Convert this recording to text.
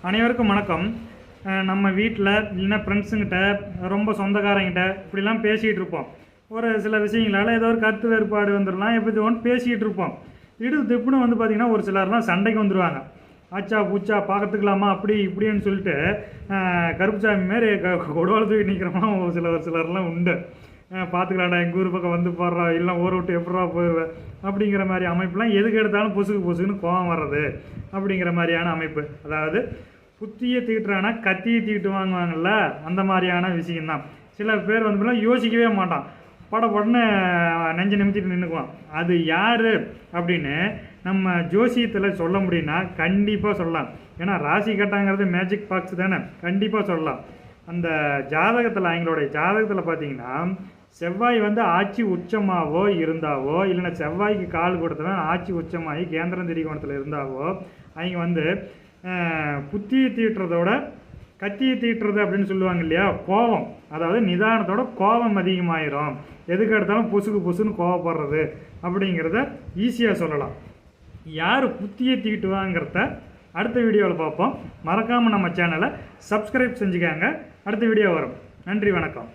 அனைவருக்கும் வணக்கம். நம்ம வீட்டில் இல்லைன்னா ஃப்ரெண்ட்ஸுங்கிட்ட ரொம்ப சொந்தக்காரங்கிட்ட இப்படிலாம் பேசிகிட்டு இருப்போம். ஒரு சில விஷயங்களால் ஏதோ ஒரு கருத்து வேறுபாடு வந்துடலாம், எப்படி ஒன்று பேசிக்கிட்டு இருப்போம். திப்புன்னு பார்த்திங்கன்னா ஒரு சிலர்லாம் சண்டைக்கு வந்துடுவாங்க. ஆச்சா பூச்சா பார்க்கறதுக்கலாமா அப்படி இப்படின்னு சொல்லிட்டு கருப்புசாமி மாரி கொடுவாள் தூக்கி நிற்கிறோமா ஒரு சிலர்லாம் உண்டு. பார்த்துக்கலாம்டா எங்கள் ஊர் பக்கம் வந்து போடுறா, இல்லை ஊரை விட்டு எப்படா போயிடுவேன் அப்படிங்கிற மாதிரி அமைப்புலாம் எதுக்கு எடுத்தாலும் பொசுக்குன்னு கோவம் வர்றது அப்படிங்கிற மாதிரியான அமைப்பு. அதாவது புத்தியை தீட்டுறானா கத்தியை தீட்டு வாங்குவாங்கள்ல, அந்த மாதிரியான விஷயந்தான். சில பேர் யோசிக்கவே மாட்டான், படப்படன்னு நெஞ்சு நிமித்திட்டு நின்றுக்குவான். அது யார் அப்படின்னு நம்ம ஜோசியத்தில் சொல்ல முடியும்னா கண்டிப்பாக சொல்லலாம். ஏன்னா ராசி கட்டாங்கிறது மேஜிக் பாக்ஸ் தானே, கண்டிப்பாக சொல்லலாம். அந்த ஜாதகத்தில் அவங்களுடைய ஜாதகத்தில் பார்த்தீங்கன்னா செவ்வாய் ஆட்சி உச்சமாகவோ இருந்தாவோ, இல்லைன்னா செவ்வாய்க்கு கால் கொடுத்தவன் ஆட்சி உச்சமாகி கேந்திரம் திரிகோணத்தில் இருந்தாவோ, அவங்க புத்தியை தீட்டுறதோட கத்தியை தீட்டுறது அப்படின்னு சொல்லுவாங்க இல்லையா, கோபம். அதாவது நிதானத்தோட கோபம் அதிகமாயிரும், எதுக்கு எடுத்தாலும் பொசுன்னு கோவப்படுறது அப்படிங்கிறத ஈஸியாக சொல்லலாம். யார் புத்தியை தீட்டுவாங்கிறத அடுத்த வீடியோவில் பார்ப்போம். மறக்காமல் நம்ம சேனலை சப்ஸ்கிரைப் செஞ்சுக்காங்க. அடுத்த வீடியோ வரும். நன்றி, வணக்கம்.